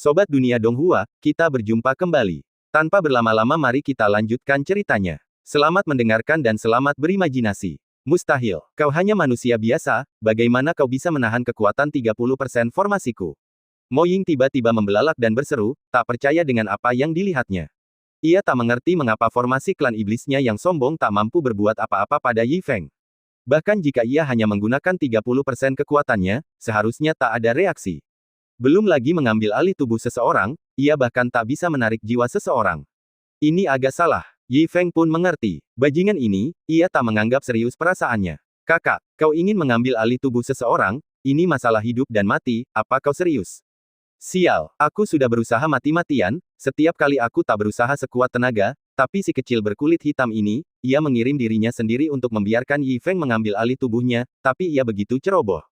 Sobat Dunia Donghua, kita berjumpa kembali. Tanpa berlama-lama mari kita lanjutkan ceritanya. Selamat mendengarkan dan selamat berimajinasi. Mustahil, kau hanya manusia biasa, bagaimana kau bisa menahan kekuatan 30% formasiku? Mo Ying tiba-tiba membelalak dan berseru, tak percaya dengan apa yang dilihatnya. Ia tak mengerti mengapa formasi klan iblisnya yang sombong tak mampu berbuat apa-apa pada Yi Feng. Bahkan jika ia hanya menggunakan 30% kekuatannya, seharusnya tak ada reaksi. Belum lagi mengambil alih tubuh seseorang, ia bahkan tak bisa menarik jiwa seseorang. Ini agak salah. Yi Feng pun mengerti. Bajingan ini, ia tak menganggap serius perasaannya. Kakak, kau ingin mengambil alih tubuh seseorang? Ini masalah hidup dan mati, apa kau serius? Sial, aku sudah berusaha mati-matian, setiap kali aku tak berusaha sekuat tenaga, tapi si kecil berkulit hitam ini, ia mengirim dirinya sendiri untuk membiarkan Yi Feng mengambil alih tubuhnya, tapi ia begitu ceroboh.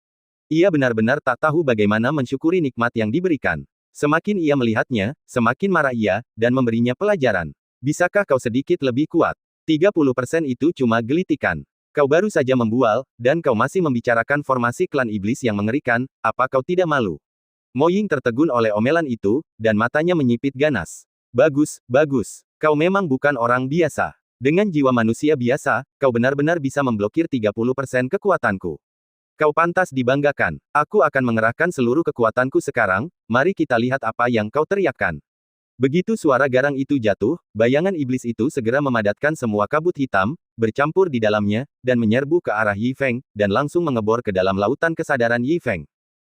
Ia benar-benar tak tahu bagaimana mensyukuri nikmat yang diberikan. Semakin ia melihatnya, semakin marah ia, dan memberinya pelajaran. Bisakah kau sedikit lebih kuat? 30% itu cuma gelitikan. Kau baru saja membual, dan kau masih membicarakan formasi klan iblis yang mengerikan, apa kau tidak malu? Mo Ying tertegun oleh omelan itu, dan matanya menyipit ganas. Bagus, bagus. Kau memang bukan orang biasa. Dengan jiwa manusia biasa, kau benar-benar bisa memblokir 30% kekuatanku. Kau pantas dibanggakan. Aku akan mengerahkan seluruh kekuatanku sekarang, mari kita lihat apa yang kau teriakkan. Begitu suara garang itu jatuh, bayangan iblis itu segera memadatkan semua kabut hitam, bercampur di dalamnya, dan menyerbu ke arah Yi Feng, dan langsung mengebor ke dalam lautan kesadaran Yi Feng.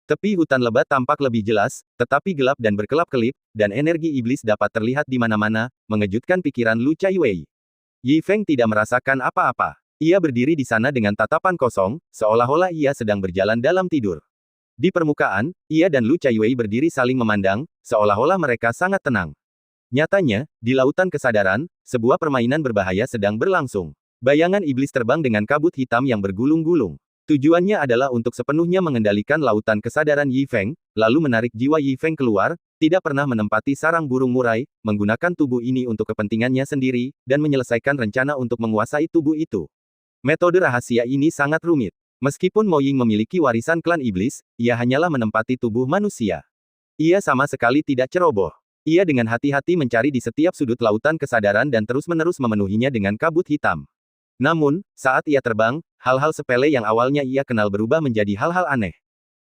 Tepi hutan lebat tampak lebih jelas, tetapi gelap dan berkelap-kelip, dan energi iblis dapat terlihat di mana-mana, mengejutkan pikiran Lu Chaiwei. Yi Feng tidak merasakan apa-apa. Ia berdiri di sana dengan tatapan kosong, seolah-olah ia sedang berjalan dalam tidur. Di permukaan, ia dan Lu Chaiwei berdiri saling memandang, seolah-olah mereka sangat tenang. Nyatanya, di lautan kesadaran, sebuah permainan berbahaya sedang berlangsung. Bayangan iblis terbang dengan kabut hitam yang bergulung-gulung. Tujuannya adalah untuk sepenuhnya mengendalikan lautan kesadaran Yi Feng, lalu menarik jiwa Yi Feng keluar, tidak pernah menempati sarang burung murai, menggunakan tubuh ini untuk kepentingannya sendiri, dan menyelesaikan rencana untuk menguasai tubuh itu. Metode rahasia ini sangat rumit. Meskipun Mo Ying memiliki warisan klan iblis, ia hanyalah menempati tubuh manusia. Ia sama sekali tidak ceroboh. Ia dengan hati-hati mencari di setiap sudut lautan kesadaran dan terus-menerus memenuhinya dengan kabut hitam. Namun, saat ia terbang, hal-hal sepele yang awalnya ia kenal berubah menjadi hal-hal aneh.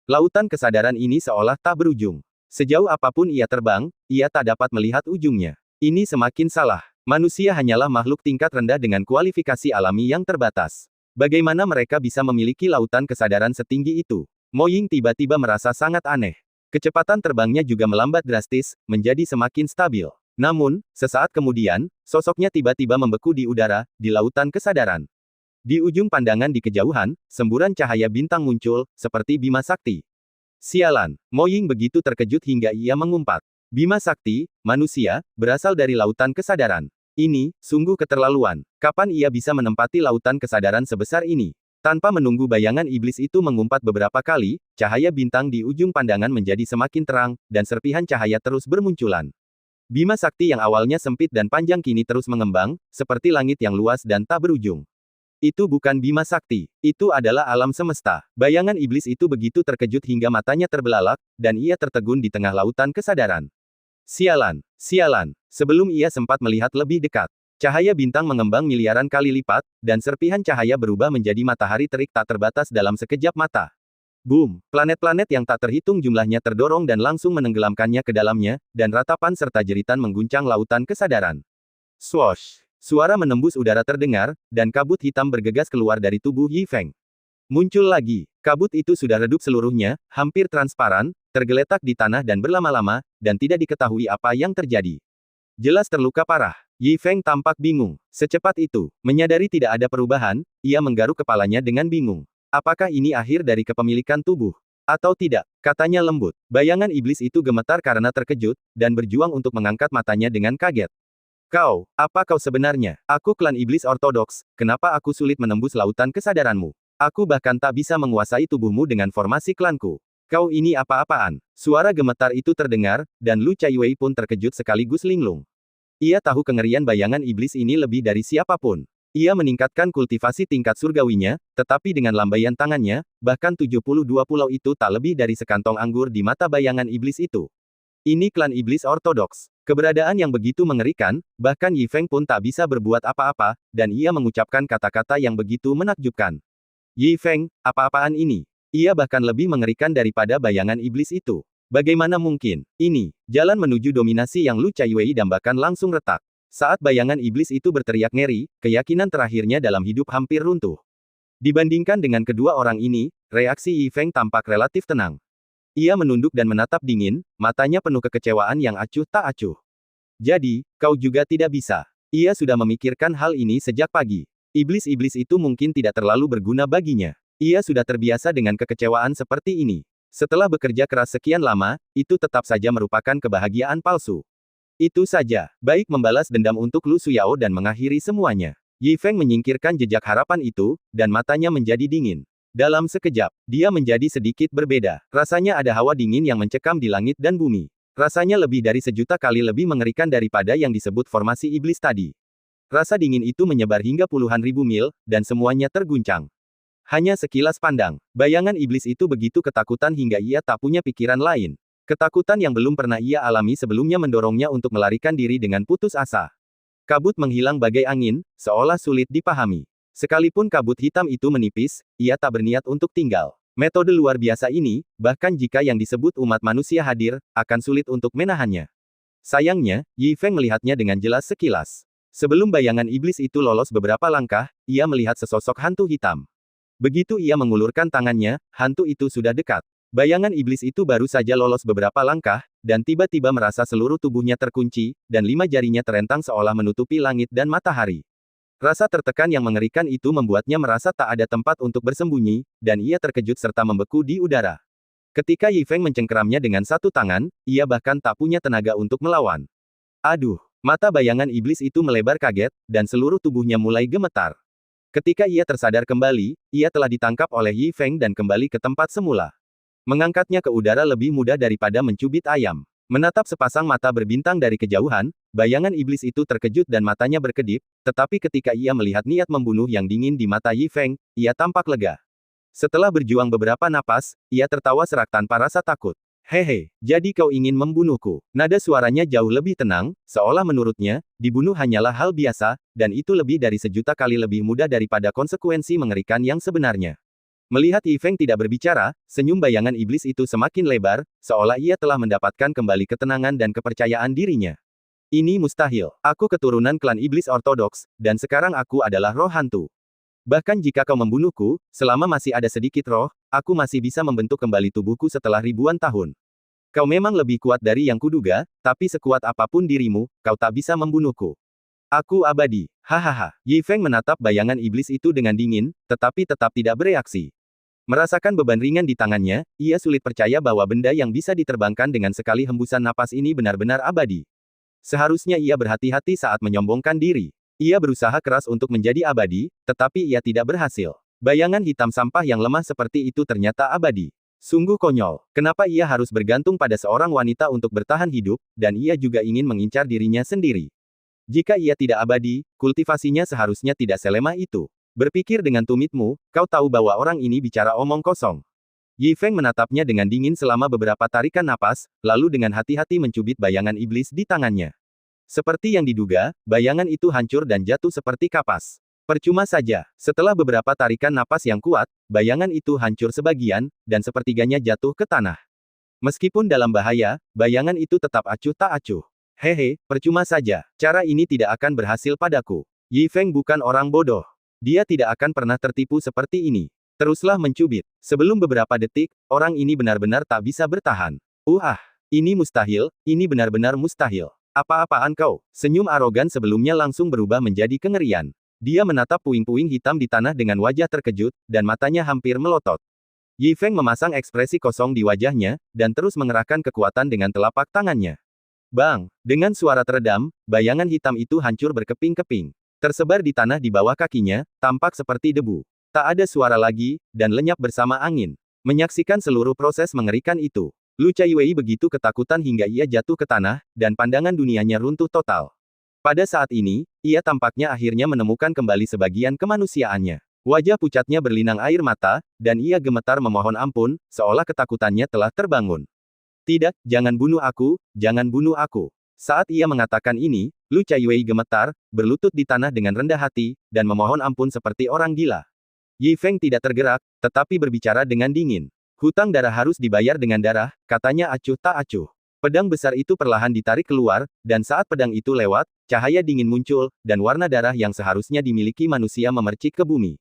Lautan kesadaran ini seolah tak berujung. Sejauh apapun ia terbang, ia tak dapat melihat ujungnya. Ini semakin salah. Manusia hanyalah makhluk tingkat rendah dengan kualifikasi alami yang terbatas. Bagaimana mereka bisa memiliki lautan kesadaran setinggi itu? Mo Ying tiba-tiba merasa sangat aneh. Kecepatan terbangnya juga melambat drastis, menjadi semakin stabil. Namun, sesaat kemudian, sosoknya tiba-tiba membeku di udara, di lautan kesadaran. Di ujung pandangan di kejauhan, semburan cahaya bintang muncul, seperti Bima Sakti. Sialan, Mo Ying begitu terkejut hingga ia mengumpat. Bima Sakti, manusia, berasal dari lautan kesadaran. Ini, sungguh keterlaluan. Kapan ia bisa menempati lautan kesadaran sebesar ini? Tanpa menunggu bayangan iblis itu mengumpat beberapa kali, cahaya bintang di ujung pandangan menjadi semakin terang, dan serpihan cahaya terus bermunculan. Bima Sakti yang awalnya sempit dan panjang kini terus mengembang, seperti langit yang luas dan tak berujung. Itu bukan Bima Sakti, itu adalah alam semesta. Bayangan iblis itu begitu terkejut hingga matanya terbelalak, dan ia tertegun di tengah lautan kesadaran. Sialan, sialan. Sebelum ia sempat melihat lebih dekat, cahaya bintang mengembang miliaran kali lipat, dan serpihan cahaya berubah menjadi matahari terik tak terbatas dalam sekejap mata. Boom! Planet-planet yang tak terhitung jumlahnya terdorong dan langsung menenggelamkannya ke dalamnya, dan ratapan serta jeritan mengguncang lautan kesadaran. Swoosh! Suara menembus udara terdengar, dan kabut hitam bergegas keluar dari tubuh Yi Feng. Muncul lagi. Kabut itu sudah redup seluruhnya, hampir transparan, tergeletak di tanah dan berlama-lama, dan tidak diketahui apa yang terjadi. Jelas terluka parah. Yi Feng tampak bingung. Secepat itu, menyadari tidak ada perubahan, ia menggaruk kepalanya dengan bingung. Apakah ini akhir dari kepemilikan tubuh? Atau tidak? Katanya lembut. Bayangan iblis itu gemetar karena terkejut, dan berjuang untuk mengangkat matanya dengan kaget. Kau, apa kau sebenarnya? Aku klan iblis ortodoks, kenapa aku sulit menembus lautan kesadaranmu? Aku bahkan tak bisa menguasai tubuhmu dengan formasi klanku. Kau ini apa-apaan? Suara gemetar itu terdengar, dan Lu Chaiwei pun terkejut sekaligus linglung. Ia tahu kengerian bayangan iblis ini lebih dari siapapun. Ia meningkatkan kultivasi tingkat surgawinya, tetapi dengan lambaian tangannya, bahkan 72 pulau itu tak lebih dari sekantong anggur di mata bayangan iblis itu. Ini klan iblis ortodoks. Keberadaan yang begitu mengerikan, bahkan Yi Feng pun tak bisa berbuat apa-apa, dan ia mengucapkan kata-kata yang begitu menakjubkan. Yi Feng, apa-apaan ini? Ia bahkan lebih mengerikan daripada bayangan iblis itu. Bagaimana mungkin? Ini, jalan menuju dominasi yang Lu Chaiwei dambakan langsung retak. Saat bayangan iblis itu berteriak ngeri, keyakinan terakhirnya dalam hidup hampir runtuh. Dibandingkan dengan kedua orang ini, reaksi Yi Feng tampak relatif tenang. Ia menunduk dan menatap dingin, matanya penuh kekecewaan yang acuh tak acuh. Jadi, kau juga tidak bisa. Ia sudah memikirkan hal ini sejak pagi. Iblis-iblis itu mungkin tidak terlalu berguna baginya. Ia sudah terbiasa dengan kekecewaan seperti ini. Setelah bekerja keras sekian lama, itu tetap saja merupakan kebahagiaan palsu. Itu saja, baik membalas dendam untuk Lu Suyao dan mengakhiri semuanya. Yi Feng menyingkirkan jejak harapan itu, dan matanya menjadi dingin. Dalam sekejap, dia menjadi sedikit berbeda. Rasanya ada hawa dingin yang mencekam di langit dan bumi. Rasanya lebih dari 1.000.000 kali lebih mengerikan daripada yang disebut formasi iblis tadi. Rasa dingin itu menyebar hingga puluhan ribu mil, dan semuanya terguncang. Hanya sekilas pandang, bayangan iblis itu begitu ketakutan hingga ia tak punya pikiran lain. Ketakutan yang belum pernah ia alami sebelumnya mendorongnya untuk melarikan diri dengan putus asa. Kabut menghilang bagai angin, seolah sulit dipahami. Sekalipun kabut hitam itu menipis, ia tak berniat untuk tinggal. Metode luar biasa ini, bahkan jika yang disebut umat manusia hadir, akan sulit untuk menahannya. Sayangnya, Yi Feng melihatnya dengan jelas sekilas. Sebelum bayangan iblis itu lolos beberapa langkah, ia melihat sesosok hantu hitam. Begitu ia mengulurkan tangannya, hantu itu sudah dekat. Bayangan iblis itu baru saja lolos beberapa langkah, dan tiba-tiba merasa seluruh tubuhnya terkunci, dan 5 jarinya terentang seolah menutupi langit dan matahari. Rasa tertekan yang mengerikan itu membuatnya merasa tak ada tempat untuk bersembunyi, dan ia terkejut serta membeku di udara. Ketika Yi Feng mencengkeramnya dengan satu tangan, ia bahkan tak punya tenaga untuk melawan. Aduh, mata bayangan iblis itu melebar kaget, dan seluruh tubuhnya mulai gemetar. Ketika ia tersadar kembali, ia telah ditangkap oleh Yi Feng dan kembali ke tempat semula. Mengangkatnya ke udara lebih mudah daripada mencubit ayam. Menatap sepasang mata berbintang dari kejauhan, bayangan iblis itu terkejut dan matanya berkedip, tetapi ketika ia melihat niat membunuh yang dingin di mata Yi Feng, ia tampak lega. Setelah berjuang beberapa napas, ia tertawa serak tanpa rasa takut. Hehe, jadi kau ingin membunuhku. Nada suaranya jauh lebih tenang, seolah menurutnya, dibunuh hanyalah hal biasa, dan itu lebih dari 1.000.000 kali lebih mudah daripada konsekuensi mengerikan yang sebenarnya. Melihat Yi Feng tidak berbicara, senyum bayangan iblis itu semakin lebar, seolah ia telah mendapatkan kembali ketenangan dan kepercayaan dirinya. Ini mustahil. Aku keturunan klan iblis ortodoks, dan sekarang aku adalah roh hantu. Bahkan jika kau membunuhku, selama masih ada sedikit roh, aku masih bisa membentuk kembali tubuhku setelah ribuan tahun. Kau memang lebih kuat dari yang kuduga, tapi sekuat apapun dirimu, kau tak bisa membunuhku. Aku abadi. Hahaha. Yi Feng menatap bayangan iblis itu dengan dingin, tetapi tetap tidak bereaksi. Merasakan beban ringan di tangannya, ia sulit percaya bahwa benda yang bisa diterbangkan dengan sekali hembusan napas ini benar-benar abadi. Seharusnya ia berhati-hati saat menyombongkan diri. Ia berusaha keras untuk menjadi abadi, tetapi ia tidak berhasil. Bayangan hitam sampah yang lemah seperti itu ternyata abadi. Sungguh konyol. Kenapa ia harus bergantung pada seorang wanita untuk bertahan hidup, dan ia juga ingin mengincar dirinya sendiri. Jika ia tidak abadi, kultivasinya seharusnya tidak selemah itu. Berpikir dengan tumitmu, kau tahu bahwa orang ini bicara omong kosong. Yi Feng menatapnya dengan dingin selama beberapa tarikan napas, lalu dengan hati-hati mencubit bayangan iblis di tangannya. Seperti yang diduga, bayangan itu hancur dan jatuh seperti kapas. Percuma saja, setelah beberapa tarikan napas yang kuat, bayangan itu hancur sebagian, dan sepertiganya jatuh ke tanah. Meskipun dalam bahaya, bayangan itu tetap acuh tak acuh. Hehe, percuma saja, cara ini tidak akan berhasil padaku. Yi Feng bukan orang bodoh. Dia tidak akan pernah tertipu seperti ini. Teruslah mencubit. Sebelum beberapa detik, orang ini benar-benar tak bisa bertahan. Ini mustahil, ini benar-benar mustahil. Apa-apaan kau? Senyum arogan sebelumnya langsung berubah menjadi kengerian. Dia menatap puing-puing hitam di tanah dengan wajah terkejut, dan matanya hampir melotot. Yi Feng memasang ekspresi kosong di wajahnya, dan terus mengerahkan kekuatan dengan telapak tangannya. Bang! Dengan suara teredam, bayangan hitam itu hancur berkeping-keping. Tersebar di tanah di bawah kakinya, tampak seperti debu. Tak ada suara lagi, dan lenyap bersama angin. Menyaksikan seluruh proses mengerikan itu, Lu Chaiwei begitu ketakutan hingga ia jatuh ke tanah, dan pandangan dunianya runtuh total. Pada saat ini, ia tampaknya akhirnya menemukan kembali sebagian kemanusiaannya. Wajah pucatnya berlinang air mata, dan ia gemetar memohon ampun, seolah ketakutannya telah terbangun. Tidak, jangan bunuh aku, jangan bunuh aku. Saat ia mengatakan ini, Lu Chaiwei gemetar, berlutut di tanah dengan rendah hati, dan memohon ampun seperti orang gila. Yi Feng tidak tergerak, tetapi berbicara dengan dingin. Hutang darah harus dibayar dengan darah, katanya acuh tak acuh. Pedang besar itu perlahan ditarik keluar, dan saat pedang itu lewat, cahaya dingin muncul, dan warna darah yang seharusnya dimiliki manusia memercik ke bumi.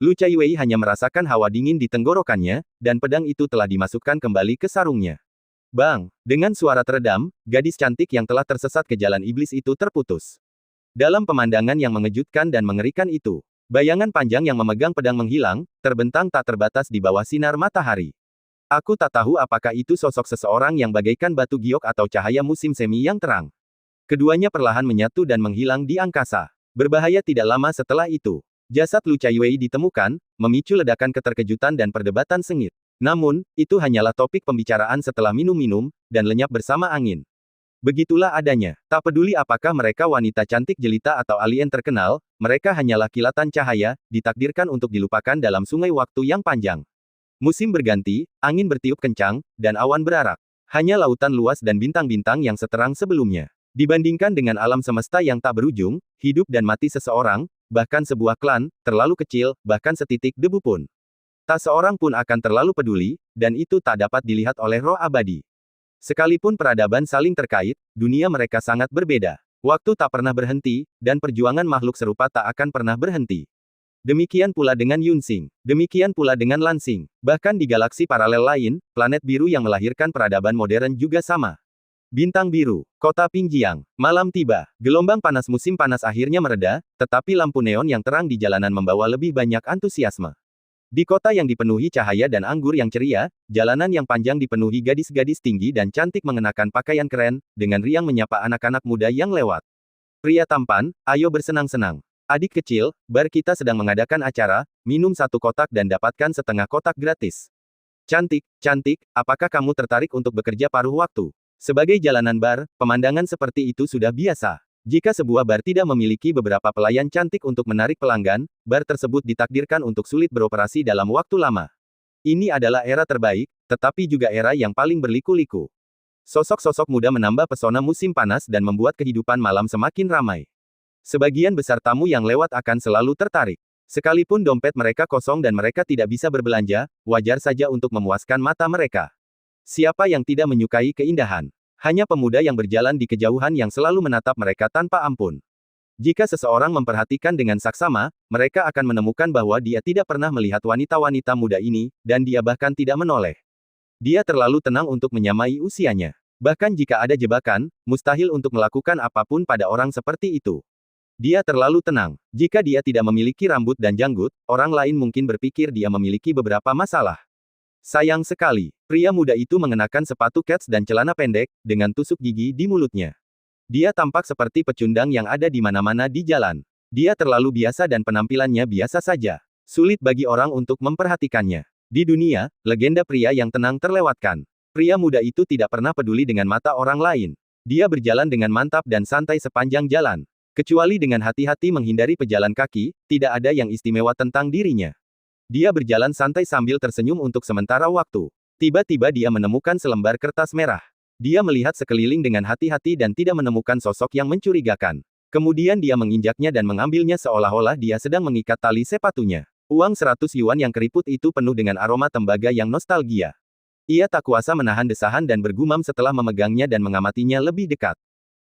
Lu Chaiwei hanya merasakan hawa dingin di tenggorokannya, dan pedang itu telah dimasukkan kembali ke sarungnya. Bang! Dengan suara teredam, gadis cantik yang telah tersesat ke jalan iblis itu terputus. Dalam pemandangan yang mengejutkan dan mengerikan itu, bayangan panjang yang memegang pedang menghilang, terbentang tak terbatas di bawah sinar matahari. Aku tak tahu apakah itu sosok seseorang yang bagaikan batu giok atau cahaya musim semi yang terang. Keduanya perlahan menyatu dan menghilang di angkasa. Berbahaya tidak lama setelah itu. Jasad Lu Chaiwei ditemukan, memicu ledakan keterkejutan dan perdebatan sengit. Namun, itu hanyalah topik pembicaraan setelah minum-minum, dan lenyap bersama angin. Begitulah adanya. Tak peduli apakah mereka wanita cantik jelita atau alien terkenal, mereka hanyalah kilatan cahaya, ditakdirkan untuk dilupakan dalam sungai waktu yang panjang. Musim berganti, angin bertiup kencang, dan awan berarak. Hanya lautan luas dan bintang-bintang yang seterang sebelumnya. Dibandingkan dengan alam semesta yang tak berujung, hidup dan mati seseorang, bahkan sebuah klan, terlalu kecil, bahkan setitik debu pun. Tak seorang pun akan terlalu peduli, dan itu tak dapat dilihat oleh roh abadi. Sekalipun peradaban saling terkait, dunia mereka sangat berbeda. Waktu tak pernah berhenti, dan perjuangan makhluk serupa tak akan pernah berhenti. Demikian pula dengan Yunxing. Demikian pula dengan Lansing. Bahkan di galaksi paralel lain, planet biru yang melahirkan peradaban modern juga sama. Bintang biru, kota Pingjiang. Malam tiba. Gelombang panas musim panas akhirnya mereda, tetapi lampu neon yang terang di jalanan membawa lebih banyak antusiasme. Di kota yang dipenuhi cahaya dan anggur yang ceria, jalanan yang panjang dipenuhi gadis-gadis tinggi dan cantik mengenakan pakaian keren, dengan riang menyapa anak-anak muda yang lewat. Pria tampan, ayo bersenang-senang. Adik kecil, bar kita sedang mengadakan acara, minum satu kotak dan dapatkan setengah kotak gratis. Cantik, cantik, apakah kamu tertarik untuk bekerja paruh waktu? Sebagai jalanan bar, pemandangan seperti itu sudah biasa. Jika sebuah bar tidak memiliki beberapa pelayan cantik untuk menarik pelanggan, bar tersebut ditakdirkan untuk sulit beroperasi dalam waktu lama. Ini adalah era terbaik, tetapi juga era yang paling berliku-liku. Sosok-sosok muda menambah pesona musim panas dan membuat kehidupan malam semakin ramai. Sebagian besar tamu yang lewat akan selalu tertarik. Sekalipun dompet mereka kosong dan mereka tidak bisa berbelanja, wajar saja untuk memuaskan mata mereka. Siapa yang tidak menyukai keindahan? Hanya pemuda yang berjalan di kejauhan yang selalu menatap mereka tanpa ampun. Jika seseorang memperhatikan dengan saksama, mereka akan menemukan bahwa dia tidak pernah melihat wanita-wanita muda ini, dan dia bahkan tidak menoleh. Dia terlalu tenang untuk menyamai usianya. Bahkan jika ada jebakan, mustahil untuk melakukan apapun pada orang seperti itu. Dia terlalu tenang. Jika dia tidak memiliki rambut dan janggut, orang lain mungkin berpikir dia memiliki beberapa masalah. Sayang sekali, pria muda itu mengenakan sepatu kets dan celana pendek, dengan tusuk gigi di mulutnya. Dia tampak seperti pecundang yang ada di mana-mana di jalan. Dia terlalu biasa dan penampilannya biasa saja. Sulit bagi orang untuk memperhatikannya. Di dunia, legenda pria yang tenang terlewatkan. Pria muda itu tidak pernah peduli dengan mata orang lain. Dia berjalan dengan mantap dan santai sepanjang jalan. Kecuali dengan hati-hati menghindari pejalan kaki, tidak ada yang istimewa tentang dirinya. Dia berjalan santai sambil tersenyum untuk sementara waktu. Tiba-tiba dia menemukan selembar kertas merah. Dia melihat sekeliling dengan hati-hati dan tidak menemukan sosok yang mencurigakan. Kemudian dia menginjaknya dan mengambilnya seolah-olah dia sedang mengikat tali sepatunya. Uang 100 yuan yang keriput itu penuh dengan aroma tembaga yang nostalgia. Ia tak kuasa menahan desahan dan bergumam setelah memegangnya dan mengamatinya lebih dekat.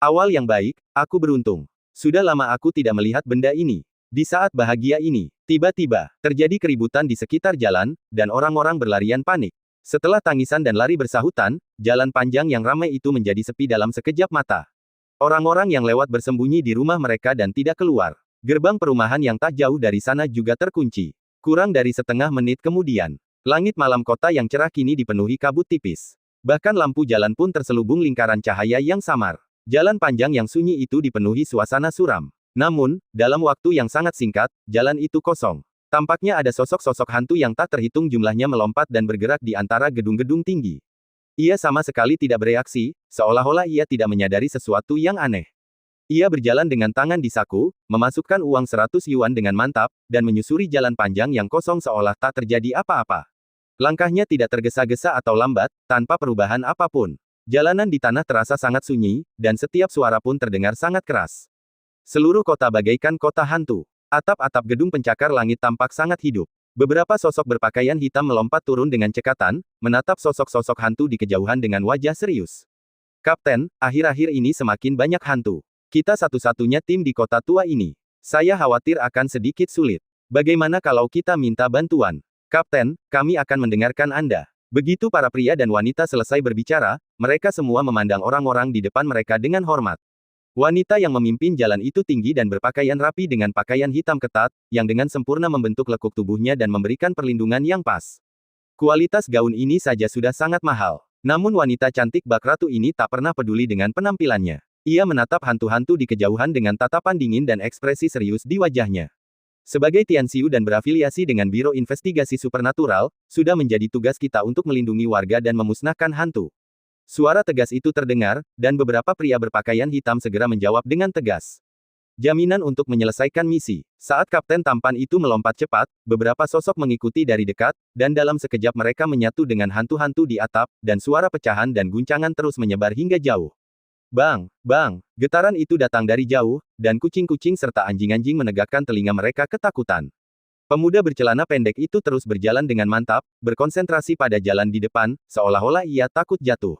Awal yang baik, aku beruntung. Sudah lama aku tidak melihat benda ini. Di saat bahagia ini, tiba-tiba, terjadi keributan di sekitar jalan, dan orang-orang berlarian panik. Setelah tangisan dan lari bersahutan, jalan panjang yang ramai itu menjadi sepi dalam sekejap mata. Orang-orang yang lewat bersembunyi di rumah mereka dan tidak keluar. Gerbang perumahan yang tak jauh dari sana juga terkunci. Kurang dari setengah menit kemudian, langit malam kota yang cerah kini dipenuhi kabut tipis. Bahkan lampu jalan pun terselubung lingkaran cahaya yang samar. Jalan panjang yang sunyi itu dipenuhi suasana suram. Namun, dalam waktu yang sangat singkat, jalan itu kosong. Tampaknya ada sosok-sosok hantu yang tak terhitung jumlahnya melompat dan bergerak di antara gedung-gedung tinggi. Ia sama sekali tidak bereaksi, seolah-olah ia tidak menyadari sesuatu yang aneh. Ia berjalan dengan tangan di saku, memasukkan uang 100 yuan dengan mantap, dan menyusuri jalan panjang yang kosong seolah tak terjadi apa-apa. Langkahnya tidak tergesa-gesa atau lambat, tanpa perubahan apapun. Jalanan di tanah terasa sangat sunyi, dan setiap suara pun terdengar sangat keras. Seluruh kota bagaikan kota hantu. Atap-atap gedung pencakar langit tampak sangat hidup. Beberapa sosok berpakaian hitam melompat turun dengan cekatan, menatap sosok-sosok hantu di kejauhan dengan wajah serius. Kapten, akhir-akhir ini semakin banyak hantu. Kita satu-satunya tim di kota tua ini. Saya khawatir akan sedikit sulit. Bagaimana kalau kita minta bantuan? Kapten, kami akan mendengarkan Anda. Begitu para pria dan wanita selesai berbicara, mereka semua memandang orang-orang di depan mereka dengan hormat. Wanita yang memimpin jalan itu tinggi dan berpakaian rapi dengan pakaian hitam ketat, yang dengan sempurna membentuk lekuk tubuhnya dan memberikan perlindungan yang pas. Kualitas gaun ini saja sudah sangat mahal. Namun wanita cantik bak ratu ini tak pernah peduli dengan penampilannya. Ia menatap hantu-hantu di kejauhan dengan tatapan dingin dan ekspresi serius di wajahnya. Sebagai Tianxiu dan berafiliasi dengan Biro Investigasi Supernatural, sudah menjadi tugas kita untuk melindungi warga dan memusnahkan hantu. Suara tegas itu terdengar, dan beberapa pria berpakaian hitam segera menjawab dengan tegas. Jaminan untuk menyelesaikan misi. Saat kapten tampan itu melompat cepat, beberapa sosok mengikuti dari dekat, dan dalam sekejap mereka menyatu dengan hantu-hantu di atap, dan suara pecahan dan guncangan terus menyebar hingga jauh. Bang, bang, getaran itu datang dari jauh, dan kucing-kucing serta anjing-anjing menegakkan telinga mereka ketakutan. Pemuda bercelana pendek itu terus berjalan dengan mantap, berkonsentrasi pada jalan di depan, seolah-olah ia takut jatuh.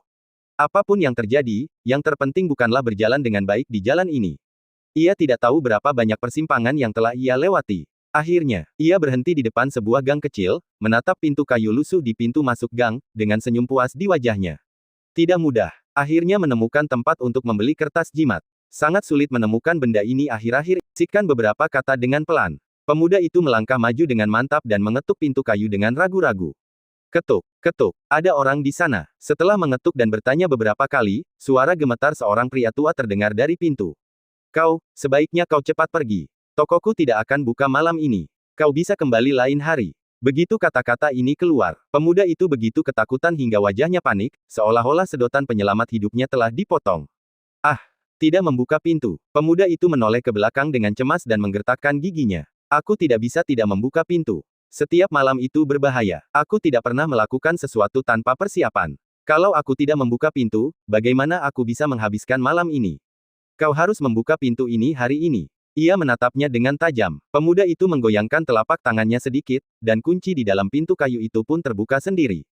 Apapun yang terjadi, yang terpenting bukanlah berjalan dengan baik di jalan ini. Ia tidak tahu berapa banyak persimpangan yang telah ia lewati. Akhirnya, ia berhenti di depan sebuah gang kecil, menatap pintu kayu lusuh di pintu masuk gang, dengan senyum puas di wajahnya. Tidak mudah. Akhirnya menemukan tempat untuk membeli kertas jimat. Sangat sulit menemukan benda ini akhir-akhir. Sikkan beberapa kata dengan pelan. Pemuda itu melangkah maju dengan mantap dan mengetuk pintu kayu dengan ragu-ragu. Ketuk, ketuk, ada orang di sana. Setelah mengetuk dan bertanya beberapa kali, suara gemetar seorang pria tua terdengar dari pintu. Kau, sebaiknya kau cepat pergi. Tokoku tidak akan buka malam ini. Kau bisa kembali lain hari. Begitu kata-kata ini keluar, pemuda itu begitu ketakutan hingga wajahnya panik, seolah-olah sedotan penyelamat hidupnya telah dipotong. Ah, tidak membuka pintu. Pemuda itu menoleh ke belakang dengan cemas dan menggertakkan giginya. Aku tidak bisa tidak membuka pintu. Setiap malam itu berbahaya. Aku tidak pernah melakukan sesuatu tanpa persiapan. Kalau aku tidak membuka pintu, bagaimana aku bisa menghabiskan malam ini? Kau harus membuka pintu ini hari ini. Ia menatapnya dengan tajam. Pemuda itu menggoyangkan telapak tangannya sedikit, dan kunci di dalam pintu kayu itu pun terbuka sendiri.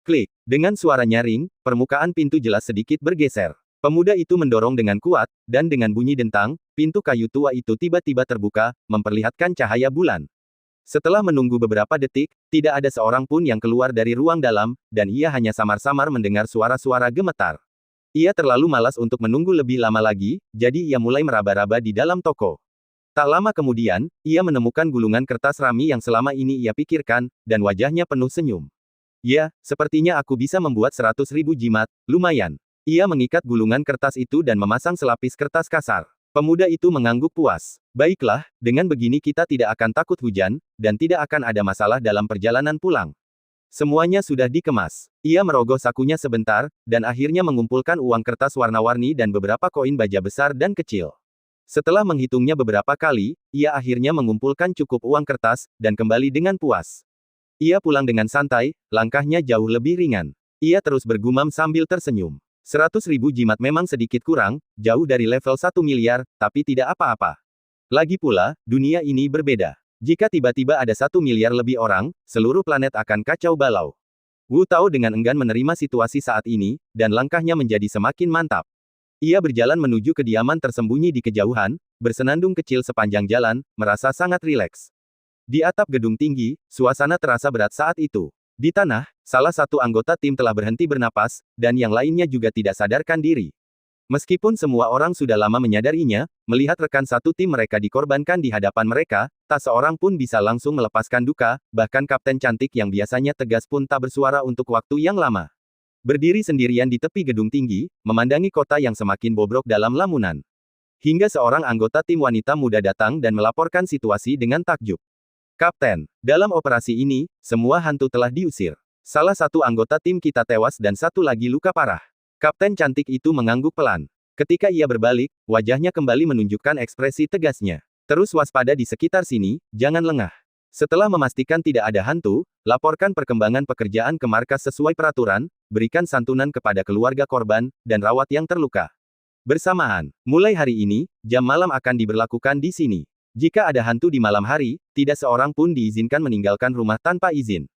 Klik. Dengan suara nyaring, permukaan pintu jelas sedikit bergeser. Pemuda itu mendorong dengan kuat, dan dengan bunyi dentang, pintu kayu tua itu tiba-tiba terbuka, memperlihatkan cahaya bulan. Setelah menunggu beberapa detik, tidak ada seorang pun yang keluar dari ruang dalam, dan ia hanya samar-samar mendengar suara-suara gemetar. Ia terlalu malas untuk menunggu lebih lama lagi, jadi ia mulai meraba-raba di dalam toko. Tak lama kemudian, ia menemukan gulungan kertas rami yang selama ini ia pikirkan, dan wajahnya penuh senyum. Ya, sepertinya aku bisa membuat 100.000 jimat, lumayan. Ia mengikat gulungan kertas itu dan memasang selapis kertas kasar. Pemuda itu mengangguk puas. Baiklah, dengan begini kita tidak akan takut hujan, dan tidak akan ada masalah dalam perjalanan pulang. Semuanya sudah dikemas. Ia merogoh sakunya sebentar, dan akhirnya mengumpulkan uang kertas warna-warni dan beberapa koin baja besar dan kecil. Setelah menghitungnya beberapa kali, ia akhirnya mengumpulkan cukup uang kertas, dan kembali dengan puas. Ia pulang dengan santai, langkahnya jauh lebih ringan. Ia terus bergumam sambil tersenyum. 100.000 jimat memang sedikit kurang, jauh dari level 1 miliar, tapi tidak apa-apa. Lagi pula, dunia ini berbeda. Jika tiba-tiba ada 1 miliar lebih orang, seluruh planet akan kacau balau. Wu Tao dengan enggan menerima situasi saat ini, dan langkahnya menjadi semakin mantap. Ia berjalan menuju kediaman tersembunyi di kejauhan, bersenandung kecil sepanjang jalan, merasa sangat rileks. Di atap gedung tinggi, suasana terasa berat saat itu. Di tanah, salah satu anggota tim telah berhenti bernapas, dan yang lainnya juga tidak sadarkan diri. Meskipun semua orang sudah lama menyadarinya, melihat rekan satu tim mereka dikorbankan di hadapan mereka, tak seorang pun bisa langsung melepaskan duka, bahkan kapten cantik yang biasanya tegas pun tak bersuara untuk waktu yang lama. Berdiri sendirian di tepi gedung tinggi, memandangi kota yang semakin bobrok dalam lamunan. Hingga seorang anggota tim wanita muda datang dan melaporkan situasi dengan takjub. Kapten, dalam operasi ini, semua hantu telah diusir. Salah satu anggota tim kita tewas dan satu lagi luka parah. Kapten cantik itu mengangguk pelan. Ketika ia berbalik, wajahnya kembali menunjukkan ekspresi tegasnya. Terus waspada di sekitar sini, jangan lengah. Setelah memastikan tidak ada hantu, laporkan perkembangan pekerjaan ke markas sesuai peraturan, berikan santunan kepada keluarga korban, dan rawat yang terluka. Bersamaan, mulai hari ini, jam malam akan diberlakukan di sini. Jika ada hantu di malam hari, tidak seorang pun diizinkan meninggalkan rumah tanpa izin.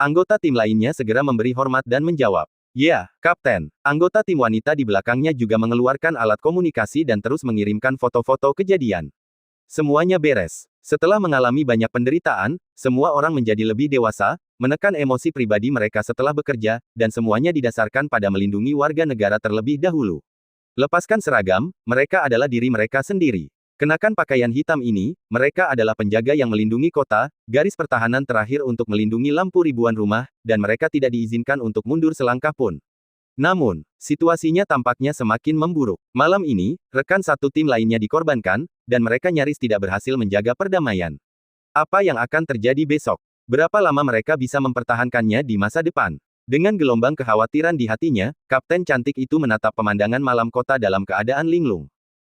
Anggota tim lainnya segera memberi hormat dan menjawab. Ya, Kapten. Anggota tim wanita di belakangnya juga mengeluarkan alat komunikasi dan terus mengirimkan foto-foto kejadian. Semuanya beres. Setelah mengalami banyak penderitaan, semua orang menjadi lebih dewasa, menekan emosi pribadi mereka setelah bekerja, dan semuanya didasarkan pada melindungi warga negara terlebih dahulu. Lepaskan seragam, mereka adalah diri mereka sendiri. Kenakan pakaian hitam ini, mereka adalah penjaga yang melindungi kota, garis pertahanan terakhir untuk melindungi lampu ribuan rumah, dan mereka tidak diizinkan untuk mundur selangkah pun. Namun, situasinya tampaknya semakin memburuk. Malam ini, rekan satu tim lainnya dikorbankan, dan mereka nyaris tidak berhasil menjaga perdamaian. Apa yang akan terjadi besok? Berapa lama mereka bisa mempertahankannya di masa depan? Dengan gelombang kekhawatiran di hatinya, Kapten cantik itu menatap pemandangan malam kota dalam keadaan linglung.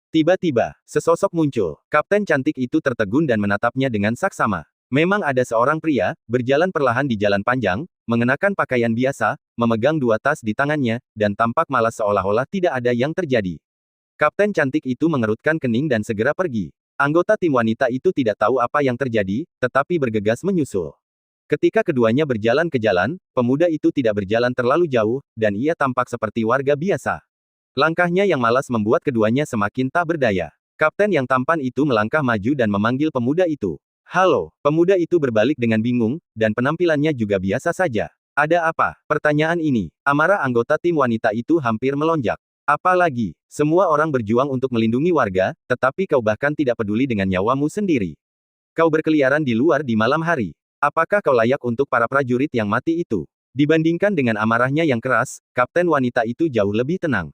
Tiba-tiba, sesosok muncul. Kapten cantik itu tertegun dan menatapnya dengan saksama. Memang ada seorang pria, berjalan perlahan di jalan panjang, mengenakan pakaian biasa, memegang dua tas di tangannya, dan tampak malas seolah-olah tidak ada yang terjadi. Kapten cantik itu mengerutkan kening dan segera pergi. Anggota tim wanita itu tidak tahu apa yang terjadi, tetapi bergegas menyusul. Ketika keduanya berjalan ke jalan, pemuda itu tidak berjalan terlalu jauh, dan ia tampak seperti warga biasa. Langkahnya yang malas membuat keduanya semakin tak berdaya. Kapten yang tampan itu melangkah maju dan memanggil pemuda itu. Halo, pemuda itu berbalik dengan bingung, dan penampilannya juga biasa saja. Ada apa? Pertanyaan ini, amarah anggota tim wanita itu hampir melonjak. Apalagi, semua orang berjuang untuk melindungi warga, tetapi kau bahkan tidak peduli dengan nyawamu sendiri. Kau berkeliaran di luar di malam hari. Apakah kau layak untuk para prajurit yang mati itu? Dibandingkan dengan amarahnya yang keras, kapten wanita itu jauh lebih tenang.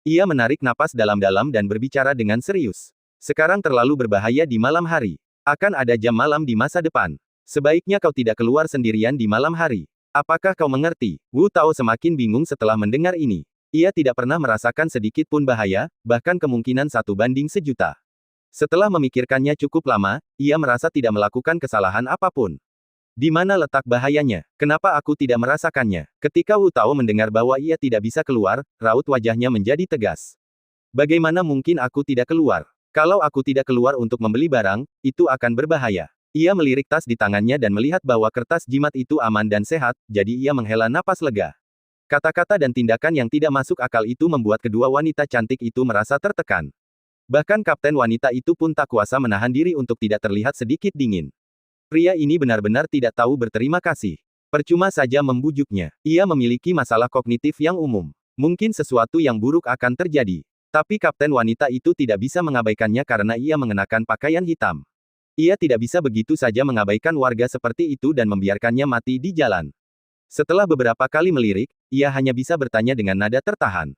Ia menarik napas dalam-dalam dan berbicara dengan serius. Sekarang terlalu berbahaya di malam hari. Akan ada jam malam di masa depan. Sebaiknya kau tidak keluar sendirian di malam hari. Apakah kau mengerti? Wu Tao semakin bingung setelah mendengar ini. Ia tidak pernah merasakan sedikit pun bahaya, bahkan kemungkinan 1:1.000.000. Setelah memikirkannya cukup lama, ia merasa tidak melakukan kesalahan apapun. Di mana letak bahayanya? Kenapa aku tidak merasakannya? Ketika Wu Tao mendengar bahwa ia tidak bisa keluar, raut wajahnya menjadi tegas. Bagaimana mungkin aku tidak keluar? Kalau aku tidak keluar untuk membeli barang, itu akan berbahaya. Ia melirik tas di tangannya dan melihat bahwa kertas jimat itu aman dan sehat, jadi ia menghela napas lega. Kata-kata dan tindakan yang tidak masuk akal itu membuat kedua wanita cantik itu merasa tertekan. Bahkan kapten wanita itu pun tak kuasa menahan diri untuk tidak terlihat sedikit dingin. Pria ini benar-benar tidak tahu berterima kasih. Percuma saja membujuknya. Ia memiliki masalah kognitif yang umum. Mungkin sesuatu yang buruk akan terjadi. Tapi kapten wanita itu tidak bisa mengabaikannya karena ia mengenakan pakaian hitam. Ia tidak bisa begitu saja mengabaikan warga seperti itu dan membiarkannya mati di jalan. Setelah beberapa kali melirik, ia hanya bisa bertanya dengan nada tertahan.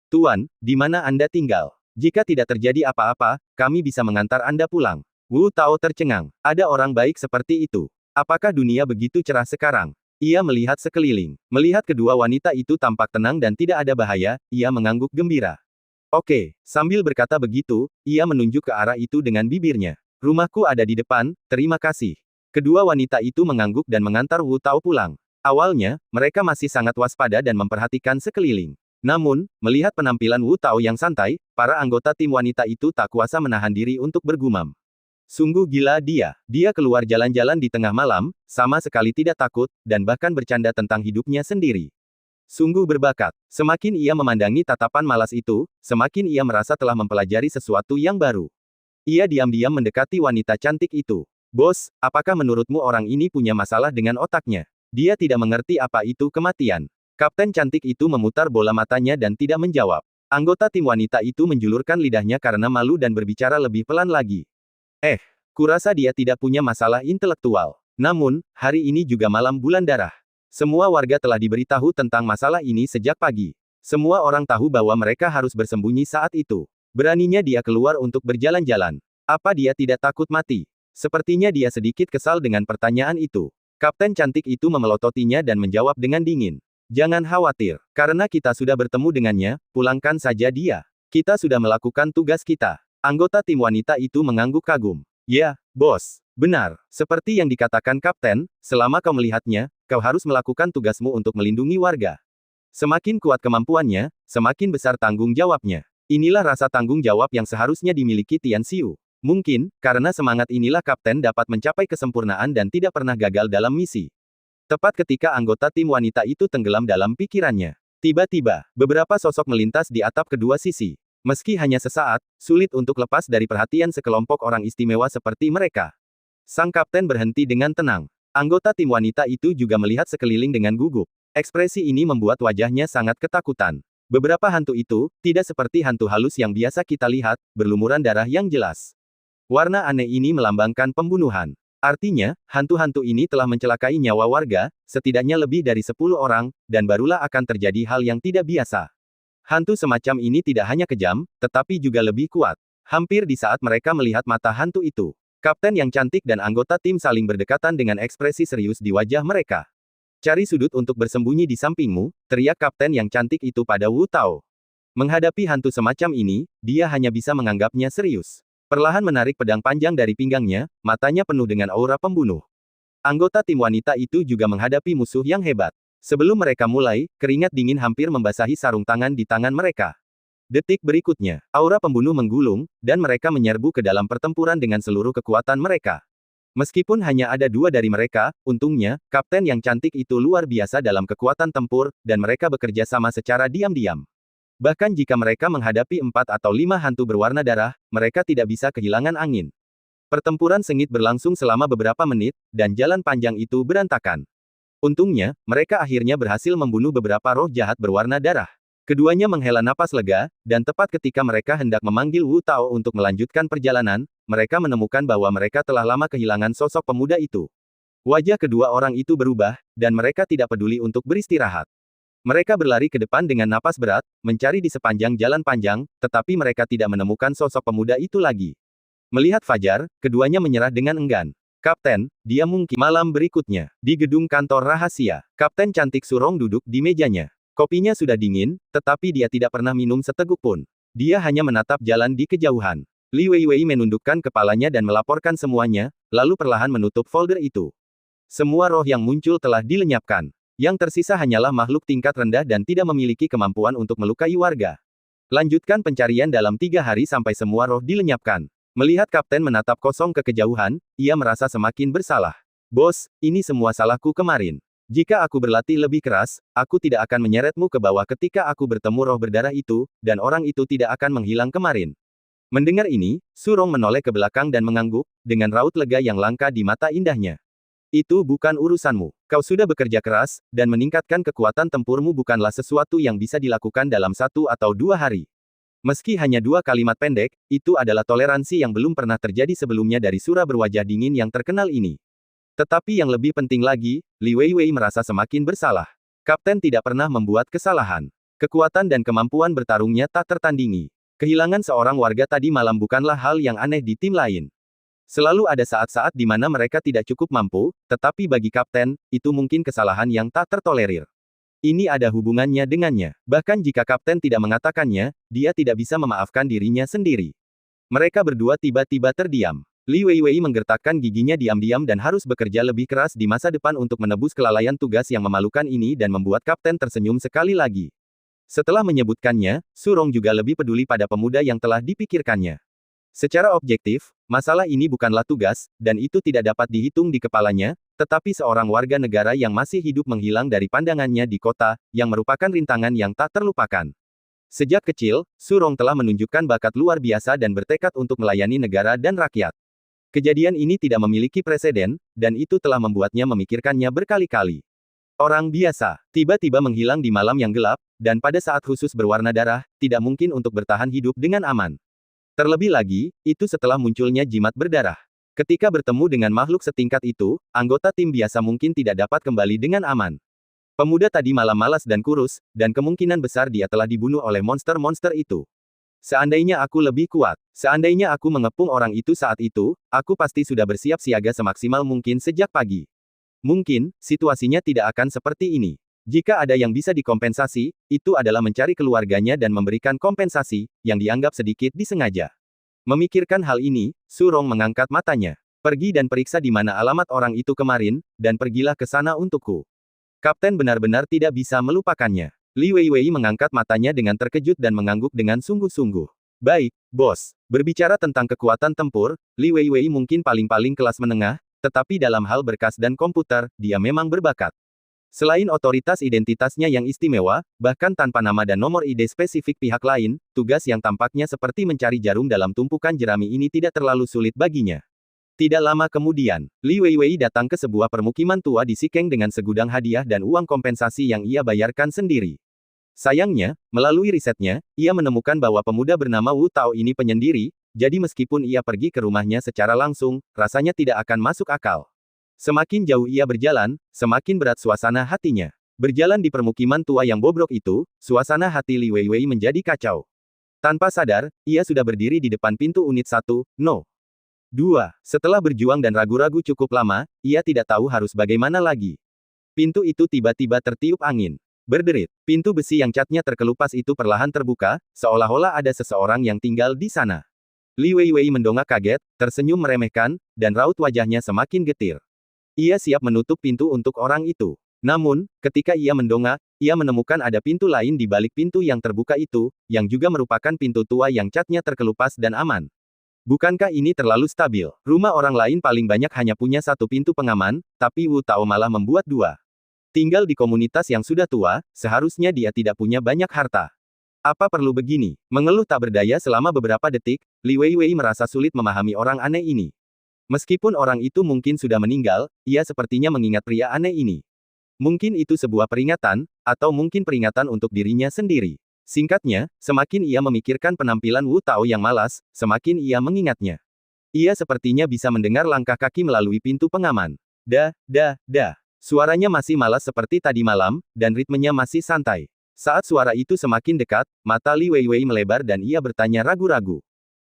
Tuan, di mana Anda tinggal? Jika tidak terjadi apa-apa, kami bisa mengantar Anda pulang. Wu Tao tercengang. Ada orang baik seperti itu. Apakah dunia begitu cerah sekarang? Ia melihat sekeliling. Melihat kedua wanita itu tampak tenang dan tidak ada bahaya, ia mengangguk gembira. Oke, sambil berkata begitu, ia menunjuk ke arah itu dengan bibirnya. Rumahku ada di depan, terima kasih. Kedua wanita itu mengangguk dan mengantar Wu Tao pulang. Awalnya, mereka masih sangat waspada dan memperhatikan sekeliling. Namun, melihat penampilan Wu Tao yang santai, para anggota tim wanita itu tak kuasa menahan diri untuk bergumam. Sungguh gila dia. Dia keluar jalan-jalan di tengah malam, sama sekali tidak takut, dan bahkan bercanda tentang hidupnya sendiri. Sungguh berbakat. Semakin ia memandangi tatapan malas itu, semakin ia merasa telah mempelajari sesuatu yang baru. Ia diam-diam mendekati wanita cantik itu. Bos, apakah menurutmu orang ini punya masalah dengan otaknya? Dia tidak mengerti apa itu kematian. Kapten cantik itu memutar bola matanya dan tidak menjawab. Anggota tim wanita itu menjulurkan lidahnya karena malu dan berbicara lebih pelan lagi. Kurasa dia tidak punya masalah intelektual. Namun, hari ini juga malam bulan darah. Semua warga telah diberitahu tentang masalah ini sejak pagi. Semua orang tahu bahwa mereka harus bersembunyi saat itu. Beraninya dia keluar untuk berjalan-jalan. Apa dia tidak takut mati? Sepertinya dia sedikit kesal dengan pertanyaan itu. Kapten cantik itu memelototinya dan menjawab dengan dingin. Jangan khawatir, karena kita sudah bertemu dengannya, pulangkan saja dia. Kita sudah melakukan tugas kita. Anggota tim wanita itu mengangguk kagum. Ya, bos. Benar. Seperti yang dikatakan Kapten, selama kau melihatnya, kau harus melakukan tugasmu untuk melindungi warga. Semakin kuat kemampuannya, semakin besar tanggung jawabnya. Inilah rasa tanggung jawab yang seharusnya dimiliki Tian Xiu. Mungkin, karena semangat inilah Kapten dapat mencapai kesempurnaan dan tidak pernah gagal dalam misi. Tepat ketika anggota tim wanita itu tenggelam dalam pikirannya. Tiba-tiba, beberapa sosok melintas di atap kedua sisi. Meski hanya sesaat, sulit untuk lepas dari perhatian sekelompok orang istimewa seperti mereka. Sang kapten berhenti dengan tenang. Anggota tim wanita itu juga melihat sekeliling dengan gugup. Ekspresi ini membuat wajahnya sangat ketakutan. Beberapa hantu itu, tidak seperti hantu halus yang biasa kita lihat, berlumuran darah yang jelas. Warna aneh ini melambangkan pembunuhan. Artinya, hantu-hantu ini telah mencelakai nyawa warga, setidaknya lebih dari 10 orang, dan barulah akan terjadi hal yang tidak biasa. Hantu semacam ini tidak hanya kejam, tetapi juga lebih kuat. Hampir di saat mereka melihat mata hantu itu, kapten yang cantik dan anggota tim saling berdekatan dengan ekspresi serius di wajah mereka. Cari sudut untuk bersembunyi di sampingmu, teriak kapten yang cantik itu pada Wu Tao. Menghadapi hantu semacam ini, dia hanya bisa menganggapnya serius. Perlahan menarik pedang panjang dari pinggangnya, matanya penuh dengan aura pembunuh. Anggota tim wanita itu juga menghadapi musuh yang hebat. Sebelum mereka mulai, keringat dingin hampir membasahi sarung tangan di tangan mereka. Detik berikutnya, aura pembunuh menggulung, dan mereka menyerbu ke dalam pertempuran dengan seluruh kekuatan mereka. Meskipun hanya ada 2 dari mereka, untungnya, kapten yang cantik itu luar biasa dalam kekuatan tempur, dan mereka bekerja sama secara diam-diam. Bahkan jika mereka menghadapi 4 atau 5 hantu berwarna darah, mereka tidak bisa kehilangan angin. Pertempuran sengit berlangsung selama beberapa menit, dan jalan panjang itu berantakan. Untungnya, mereka akhirnya berhasil membunuh beberapa roh jahat berwarna darah. Keduanya menghela napas lega, dan tepat ketika mereka hendak memanggil Wu Tao untuk melanjutkan perjalanan, mereka menemukan bahwa mereka telah lama kehilangan sosok pemuda itu. Wajah kedua orang itu berubah, dan mereka tidak peduli untuk beristirahat. Mereka berlari ke depan dengan napas berat, mencari di sepanjang jalan panjang, tetapi mereka tidak menemukan sosok pemuda itu lagi. Melihat fajar, keduanya menyerah dengan enggan. Kapten, dia mungkin. Malam berikutnya, di gedung kantor rahasia, Kapten cantik Surong duduk di mejanya. Kopinya sudah dingin, tetapi dia tidak pernah minum seteguk pun. Dia hanya menatap jalan di kejauhan. Li Weiwei menundukkan kepalanya dan melaporkan semuanya, lalu perlahan menutup folder itu. Semua roh yang muncul telah dilenyapkan. Yang tersisa hanyalah makhluk tingkat rendah dan tidak memiliki kemampuan untuk melukai warga. Lanjutkan pencarian dalam 3 hari sampai semua roh dilenyapkan. Melihat kapten menatap kosong ke kejauhan, ia merasa semakin bersalah. Bos, ini semua salahku kemarin. Jika aku berlatih lebih keras, aku tidak akan menyeretmu ke bawah ketika aku bertemu roh berdarah itu, dan orang itu tidak akan menghilang kemarin. Mendengar ini, Surong menoleh ke belakang dan mengangguk, dengan raut lega yang langka di mata indahnya. Itu bukan urusanmu. Kau sudah bekerja keras, dan meningkatkan kekuatan tempurmu bukanlah sesuatu yang bisa dilakukan dalam 1 atau 2 hari. Meski hanya 2 kalimat pendek, itu adalah toleransi yang belum pernah terjadi sebelumnya dari sura berwajah dingin yang terkenal ini. Tetapi yang lebih penting lagi, Li Weiwei merasa semakin bersalah. Kapten tidak pernah membuat kesalahan. Kekuatan dan kemampuan bertarungnya tak tertandingi. Kehilangan seorang warga tadi malam bukanlah hal yang aneh di tim lain. Selalu ada saat-saat di mana mereka tidak cukup mampu, tetapi bagi kapten, itu mungkin kesalahan yang tak tertolerir. Ini ada hubungannya dengannya. Bahkan jika kapten tidak mengatakannya, dia tidak bisa memaafkan dirinya sendiri. Mereka berdua tiba-tiba terdiam. Li Weiwei menggertakkan giginya diam-diam dan harus bekerja lebih keras di masa depan untuk menebus kelalaian tugas yang memalukan ini dan membuat kapten tersenyum sekali lagi. Setelah menyebutkannya, Surong juga lebih peduli pada pemuda yang telah dipikirkannya. Secara objektif, masalah ini bukanlah tugas, dan itu tidak dapat dihitung di kepalanya, tetapi seorang warga negara yang masih hidup menghilang dari pandangannya di kota, yang merupakan rintangan yang tak terlupakan. Sejak kecil, Surong telah menunjukkan bakat luar biasa dan bertekad untuk melayani negara dan rakyat. Kejadian ini tidak memiliki preseden, dan itu telah membuatnya memikirkannya berkali-kali. Orang biasa, tiba-tiba menghilang di malam yang gelap, dan pada saat khusus berwarna darah, tidak mungkin untuk bertahan hidup dengan aman. Terlebih lagi, itu setelah munculnya jimat berdarah. Ketika bertemu dengan makhluk setingkat itu, anggota tim biasa mungkin tidak dapat kembali dengan aman. Pemuda tadi malam malas dan kurus, dan kemungkinan besar dia telah dibunuh oleh monster-monster itu. Seandainya aku lebih kuat, seandainya aku mengepung orang itu saat itu, aku pasti sudah bersiap siaga semaksimal mungkin sejak pagi. Mungkin, situasinya tidak akan seperti ini. Jika ada yang bisa dikompensasi, itu adalah mencari keluarganya dan memberikan kompensasi, yang dianggap sedikit disengaja. Memikirkan hal ini, Su Rong mengangkat matanya. Pergi dan periksa di mana alamat orang itu kemarin, dan pergilah ke sana untukku. Kapten benar-benar tidak bisa melupakannya. Li Weiwei mengangkat matanya dengan terkejut dan mengangguk dengan sungguh-sungguh. Baik, bos. Berbicara tentang kekuatan tempur, Li Weiwei mungkin paling-paling kelas menengah, tetapi dalam hal berkas dan komputer, dia memang berbakat. Selain otoritas identitasnya yang istimewa, bahkan tanpa nama dan nomor ID spesifik pihak lain, tugas yang tampaknya seperti mencari jarum dalam tumpukan jerami ini tidak terlalu sulit baginya. Tidak lama kemudian, Li Weiwei datang ke sebuah permukiman tua di Sikeng dengan segudang hadiah dan uang kompensasi yang ia bayarkan sendiri. Sayangnya, melalui risetnya, ia menemukan bahwa pemuda bernama Wu Tao ini penyendiri, jadi meskipun ia pergi ke rumahnya secara langsung, rasanya tidak akan masuk akal. Semakin jauh ia berjalan, semakin berat suasana hatinya. Berjalan di permukiman tua yang bobrok itu, suasana hati Li Weiwei menjadi kacau. Tanpa sadar, ia sudah berdiri di depan pintu unit 1, No. 2. Setelah berjuang dan ragu-ragu cukup lama, ia tidak tahu harus bagaimana lagi. Pintu itu tiba-tiba tertiup angin. Berderit, pintu besi yang catnya terkelupas itu perlahan terbuka, seolah-olah ada seseorang yang tinggal di sana. Li Weiwei mendongak kaget, tersenyum meremehkan, dan raut wajahnya semakin getir. Ia siap menutup pintu untuk orang itu. Namun, ketika ia mendongak, ia menemukan ada pintu lain di balik pintu yang terbuka itu, yang juga merupakan pintu tua yang catnya terkelupas dan aman. Bukankah ini terlalu stabil? Rumah orang lain paling banyak hanya punya satu pintu pengaman, tapi Wu Tao malah membuat dua. Tinggal di komunitas yang sudah tua, seharusnya dia tidak punya banyak harta. Apa perlu begini? Mengeluh tak berdaya selama beberapa detik, Li Weiwei merasa sulit memahami orang aneh ini. Meskipun orang itu mungkin sudah meninggal, ia sepertinya mengingat pria aneh ini. Mungkin itu sebuah peringatan, atau mungkin peringatan untuk dirinya sendiri. Singkatnya, semakin ia memikirkan penampilan Wu Tao yang malas, semakin ia mengingatnya. Ia sepertinya bisa mendengar langkah kaki melalui pintu pengaman. Da. Suaranya masih malas seperti tadi malam, dan ritmenya masih santai. Saat suara itu semakin dekat, mata Li Weiwei melebar dan ia bertanya ragu-ragu.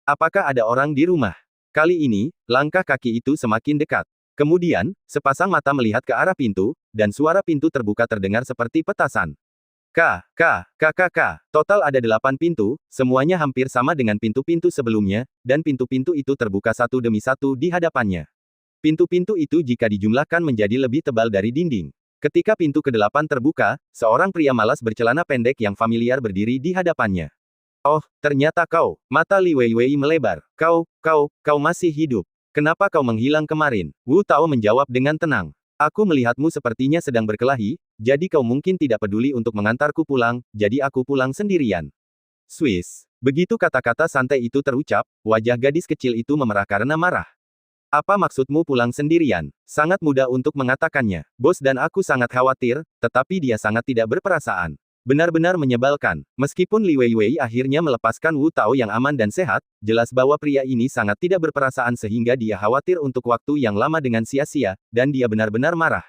Apakah ada orang di rumah? Kali ini, langkah kaki itu semakin dekat. Kemudian, sepasang mata melihat ke arah pintu, dan suara pintu terbuka terdengar seperti petasan. Total ada 8 pintu, semuanya hampir sama dengan pintu-pintu sebelumnya, dan pintu-pintu itu terbuka satu demi satu di hadapannya. Pintu-pintu itu jika dijumlahkan menjadi lebih tebal dari dinding. Ketika pintu ke-8 terbuka, seorang pria malas bercelana pendek yang familiar berdiri di hadapannya. Oh, ternyata kau. Mata Li Weiwei melebar. Kau masih hidup. Kenapa kau menghilang kemarin? Wu Tao menjawab dengan tenang. Aku melihatmu sepertinya sedang berkelahi, jadi kau mungkin tidak peduli untuk mengantarku pulang, jadi aku pulang sendirian. Swiss. Begitu kata-kata santai itu terucap, wajah gadis kecil itu memerah karena marah. Apa maksudmu pulang sendirian? Sangat mudah untuk mengatakannya. Bos dan aku sangat khawatir, tetapi dia sangat tidak berperasaan. Benar-benar menyebalkan. Meskipun Li Weiwei akhirnya melepaskan Wu Tao yang aman dan sehat, jelas bahwa pria ini sangat tidak berperasaan sehingga dia khawatir untuk waktu yang lama dengan sia-sia, dan dia benar-benar marah.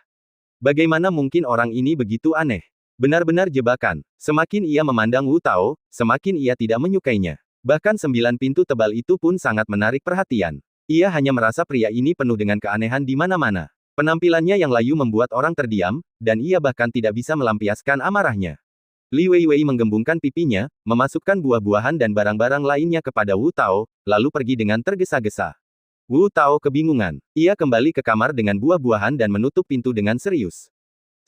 Bagaimana mungkin orang ini begitu aneh? Benar-benar jebakan. Semakin ia memandang Wu Tao, semakin ia tidak menyukainya. Bahkan 9 pintu tebal itu pun sangat menarik perhatian. Ia hanya merasa pria ini penuh dengan keanehan di mana-mana. Penampilannya yang layu membuat orang terdiam, dan ia bahkan tidak bisa melampiaskan amarahnya. Li Weiwei menggembungkan pipinya, memasukkan buah-buahan dan barang-barang lainnya kepada Wu Tao, lalu pergi dengan tergesa-gesa. Wu Tao kebingungan. Ia kembali ke kamar dengan buah-buahan dan menutup pintu dengan serius.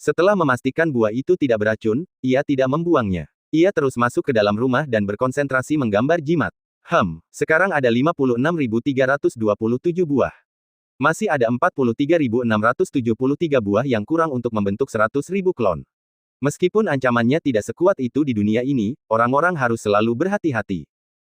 Setelah memastikan buah itu tidak beracun, ia tidak membuangnya. Ia terus masuk ke dalam rumah dan berkonsentrasi menggambar jimat. Sekarang ada 56.327 buah. Masih ada 43.673 buah yang kurang untuk membentuk 100.000 klon. Meskipun ancamannya tidak sekuat itu di dunia ini, orang-orang harus selalu berhati-hati.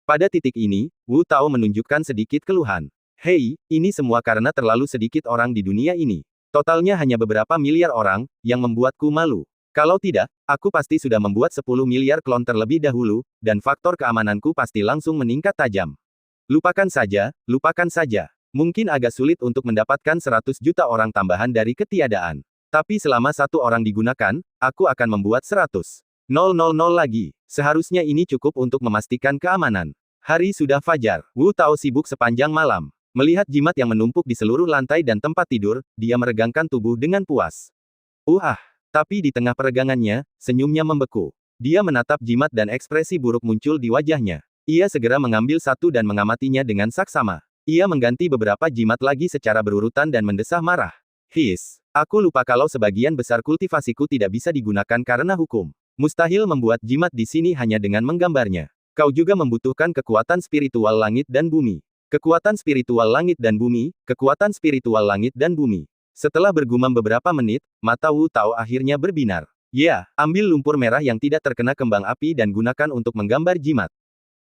Pada titik ini, Wu Tao menunjukkan sedikit keluhan. Hei, ini semua karena terlalu sedikit orang di dunia ini. Totalnya hanya beberapa miliar orang, yang membuatku malu. Kalau tidak, aku pasti sudah membuat 10 miliar klon terlebih dahulu, dan faktor keamananku pasti langsung meningkat tajam. Lupakan saja. Mungkin agak sulit untuk mendapatkan 100 juta orang tambahan dari ketiadaan. Tapi selama satu orang digunakan, aku akan membuat 100.000 lagi. Seharusnya ini cukup untuk memastikan keamanan. Hari sudah fajar. Wu Tao sibuk sepanjang malam. Melihat jimat yang menumpuk di seluruh lantai dan tempat tidur, dia meregangkan tubuh dengan puas. Tapi di tengah peregangannya, senyumnya membeku. Dia menatap jimat dan ekspresi buruk muncul di wajahnya. Ia segera mengambil satu dan mengamatinya dengan saksama. Ia mengganti beberapa jimat lagi secara berurutan dan mendesah marah. Aku lupa kalau sebagian besar kultivasiku tidak bisa digunakan karena hukum. Mustahil membuat jimat di sini hanya dengan menggambarnya. Kau juga membutuhkan kekuatan spiritual langit dan bumi. Kekuatan spiritual langit dan bumi, kekuatan spiritual langit dan bumi. Setelah bergumam beberapa menit, mata Wu Tao akhirnya berbinar. Ya, ambil lumpur merah yang tidak terkena kembang api dan gunakan untuk menggambar jimat.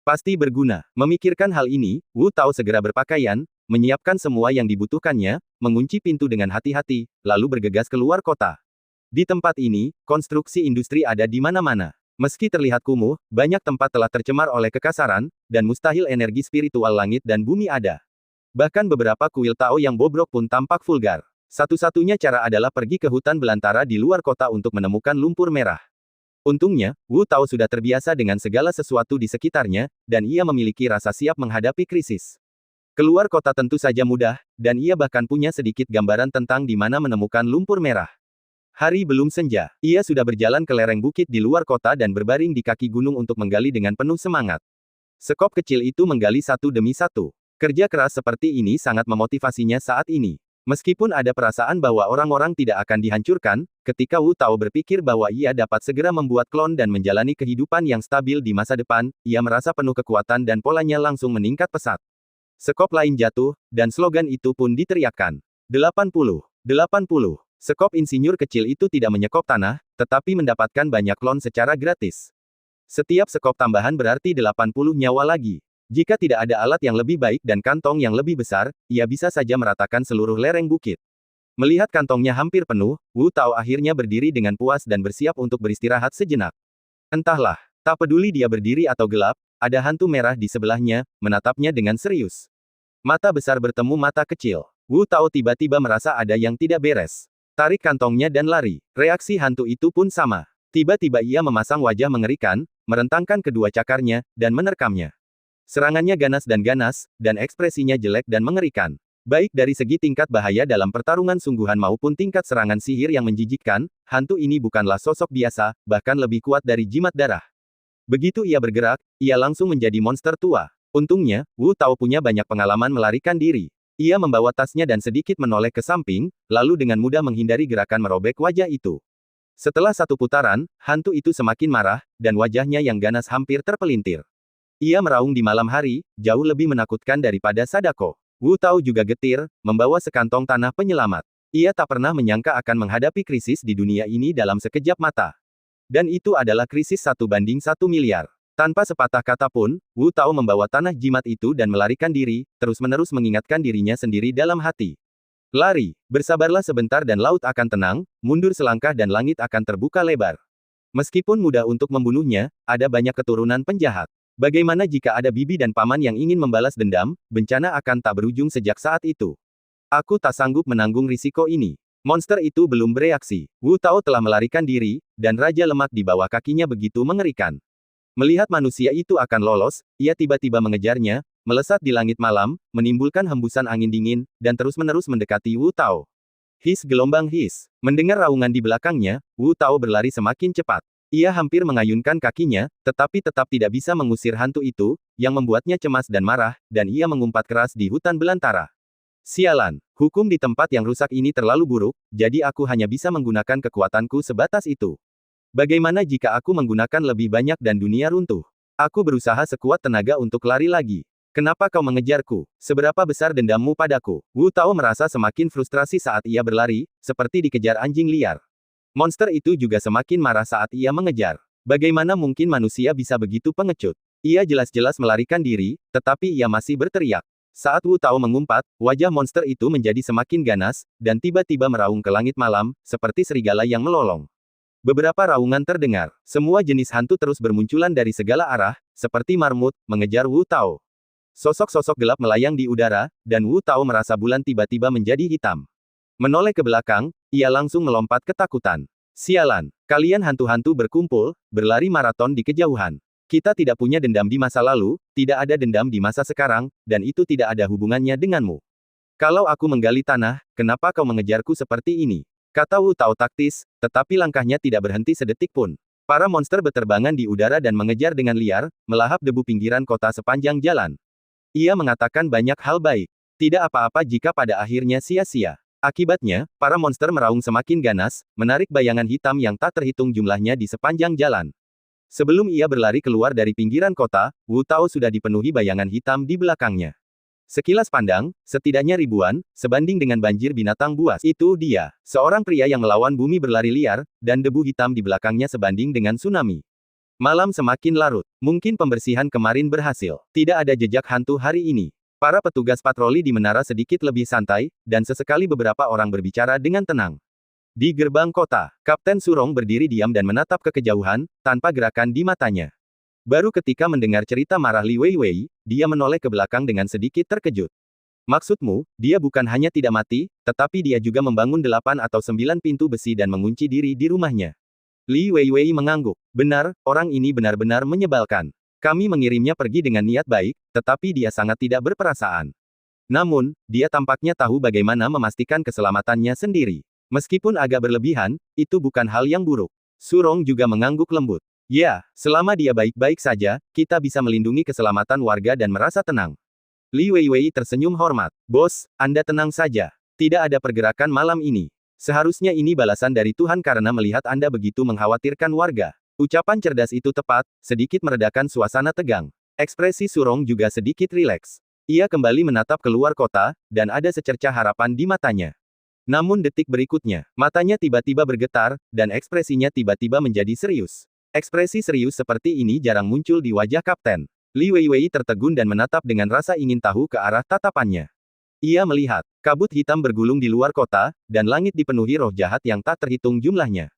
Pasti berguna. Memikirkan hal ini, Wu Tao segera berpakaian, menyiapkan semua yang dibutuhkannya, mengunci pintu dengan hati-hati, lalu bergegas keluar kota. Di tempat ini, konstruksi industri ada di mana-mana. Meski terlihat kumuh, banyak tempat telah tercemar oleh kekasaran, dan mustahil energi spiritual langit dan bumi ada. Bahkan beberapa kuil Tao yang bobrok pun tampak vulgar. Satu-satunya cara adalah pergi ke hutan belantara di luar kota untuk menemukan lumpur merah. Untungnya, Wu Tao sudah terbiasa dengan segala sesuatu di sekitarnya, dan ia memiliki rasa siap menghadapi krisis. Keluar kota tentu saja mudah, dan ia bahkan punya sedikit gambaran tentang di mana menemukan lumpur merah. Hari belum senja, ia sudah berjalan ke lereng bukit di luar kota dan berbaring di kaki gunung untuk menggali dengan penuh semangat. Sekop kecil itu menggali satu demi satu. Kerja keras seperti ini sangat memotivasinya saat ini. Meskipun ada perasaan bahwa orang-orang tidak akan dihancurkan, ketika Wu Tao berpikir bahwa ia dapat segera membuat klon dan menjalani kehidupan yang stabil di masa depan, ia merasa penuh kekuatan dan polanya langsung meningkat pesat. Sekop lain jatuh, dan slogan itu pun diteriakkan. 80. 80. Sekop insinyur kecil itu tidak menyekop tanah, tetapi mendapatkan banyak klon secara gratis. Setiap sekop tambahan berarti 80 nyawa lagi. Jika tidak ada alat yang lebih baik dan kantong yang lebih besar, ia bisa saja meratakan seluruh lereng bukit. Melihat kantongnya hampir penuh, Wu Tao akhirnya berdiri dengan puas dan bersiap untuk beristirahat sejenak. Entahlah, tak peduli dia berdiri atau gelap, ada hantu merah di sebelahnya, menatapnya dengan serius. Mata besar bertemu mata kecil. Wu Tao tiba-tiba merasa ada yang tidak beres. Tarik kantongnya dan lari. Reaksi hantu itu pun sama. Tiba-tiba ia memasang wajah mengerikan, merentangkan kedua cakarnya, dan menerkamnya. Serangannya ganas, dan ekspresinya jelek dan mengerikan. Baik dari segi tingkat bahaya dalam pertarungan sungguhan maupun tingkat serangan sihir yang menjijikkan, hantu ini bukanlah sosok biasa, bahkan lebih kuat dari jimat darah. Begitu ia bergerak, ia langsung menjadi monster tua. Untungnya, Wu Tao punya banyak pengalaman melarikan diri. Ia membawa tasnya dan sedikit menoleh ke samping, lalu dengan mudah menghindari gerakan merobek wajah itu. Setelah satu putaran, hantu itu semakin marah, dan wajahnya yang ganas hampir terpelintir. Ia meraung di malam hari, jauh lebih menakutkan daripada Sadako. Wu Tao juga getir, membawa sekantong tanah penyelamat. Ia tak pernah menyangka akan menghadapi krisis di dunia ini dalam sekejap mata. Dan itu adalah krisis 1 banding 1 miliar. Tanpa sepatah kata pun, Wu Tao membawa tanah jimat itu dan melarikan diri, terus-menerus mengingatkan dirinya sendiri dalam hati. Lari, bersabarlah sebentar dan laut akan tenang, mundur selangkah dan langit akan terbuka lebar. Meskipun mudah untuk membunuhnya, ada banyak keturunan penjahat. Bagaimana jika ada bibi dan paman yang ingin membalas dendam, bencana akan tak berujung sejak saat itu. Aku tak sanggup menanggung risiko ini. Monster itu belum bereaksi. Wu Tao telah melarikan diri, dan Raja Lemak di bawah kakinya begitu mengerikan. Melihat manusia itu akan lolos, ia tiba-tiba mengejarnya, melesat di langit malam, menimbulkan hembusan angin dingin, dan terus-menerus mendekati Wu Tao. His gelombang his. Mendengar raungan di belakangnya, Wu Tao berlari semakin cepat. Ia hampir mengayunkan kakinya, tetapi tetap tidak bisa mengusir hantu itu, yang membuatnya cemas dan marah, dan ia mengumpat keras di hutan belantara. Sialan, hukum di tempat yang rusak ini terlalu buruk, jadi aku hanya bisa menggunakan kekuatanku sebatas itu. Bagaimana jika aku menggunakan lebih banyak dan dunia runtuh? Aku berusaha sekuat tenaga untuk lari lagi. Kenapa kau mengejarku? Seberapa besar dendammu padaku? Wu Tao merasa semakin frustrasi saat ia berlari, seperti dikejar anjing liar. Monster itu juga semakin marah saat ia mengejar. Bagaimana mungkin manusia bisa begitu pengecut? Ia jelas-jelas melarikan diri, tetapi ia masih berteriak. Saat Wu Tao mengumpat, wajah monster itu menjadi semakin ganas, dan tiba-tiba meraung ke langit malam, seperti serigala yang melolong. Beberapa raungan terdengar. Semua jenis hantu terus bermunculan dari segala arah, seperti marmut, mengejar Wu Tao. Sosok-sosok gelap melayang di udara, dan Wu Tao merasa bulan tiba-tiba menjadi hitam. Menoleh ke belakang, ia langsung melompat ketakutan. Sialan, kalian hantu-hantu berkumpul, berlari maraton di kejauhan. Kita tidak punya dendam di masa lalu, tidak ada dendam di masa sekarang, dan itu tidak ada hubungannya denganmu. Kalau aku menggali tanah, kenapa kau mengejarku seperti ini? Kata Wu Tao taktis, tetapi langkahnya tidak berhenti sedetik pun. Para monster beterbangan di udara dan mengejar dengan liar, melahap debu pinggiran kota sepanjang jalan. Ia mengatakan banyak hal baik. Tidak apa-apa jika pada akhirnya sia-sia. Akibatnya, para monster meraung semakin ganas, menarik bayangan hitam yang tak terhitung jumlahnya di sepanjang jalan. Sebelum ia berlari keluar dari pinggiran kota, Wu Tao sudah dipenuhi bayangan hitam di belakangnya. Sekilas pandang, setidaknya ribuan, sebanding dengan banjir binatang buas. Itu dia, seorang pria yang melawan bumi berlari liar, dan debu hitam di belakangnya sebanding dengan tsunami. Malam semakin larut. Mungkin pembersihan kemarin berhasil. Tidak ada jejak hantu hari ini. Para petugas patroli di menara sedikit lebih santai, dan sesekali beberapa orang berbicara dengan tenang. Di gerbang kota, Kapten Surong berdiri diam dan menatap ke kejauhan, tanpa gerakan di matanya. Baru ketika mendengar cerita marah Li Weiwei, dia menoleh ke belakang dengan sedikit terkejut. Maksudmu, dia bukan hanya tidak mati, tetapi dia juga membangun 8 atau 9 pintu besi dan mengunci diri di rumahnya. Li Weiwei mengangguk. Benar, orang ini benar-benar menyebalkan. Kami mengirimnya pergi dengan niat baik, tetapi dia sangat tidak berperasaan. Namun, dia tampaknya tahu bagaimana memastikan keselamatannya sendiri. Meskipun agak berlebihan, itu bukan hal yang buruk. Surong juga mengangguk lembut. Ya, selama dia baik-baik saja, kita bisa melindungi keselamatan warga dan merasa tenang. Li Weiwei tersenyum hormat. Bos, Anda tenang saja. Tidak ada pergerakan malam ini. Seharusnya ini balasan dari Tuhan karena melihat Anda begitu mengkhawatirkan warga. Ucapan cerdas itu tepat, sedikit meredakan suasana tegang. Ekspresi Surong juga sedikit rileks. Ia kembali menatap keluar kota, dan ada secercah harapan di matanya. Namun detik berikutnya, matanya tiba-tiba bergetar, dan ekspresinya tiba-tiba menjadi serius. Ekspresi serius seperti ini jarang muncul di wajah Kapten. Li Weiwei tertegun dan menatap dengan rasa ingin tahu ke arah tatapannya. Ia melihat, kabut hitam bergulung di luar kota, dan langit dipenuhi roh jahat yang tak terhitung jumlahnya.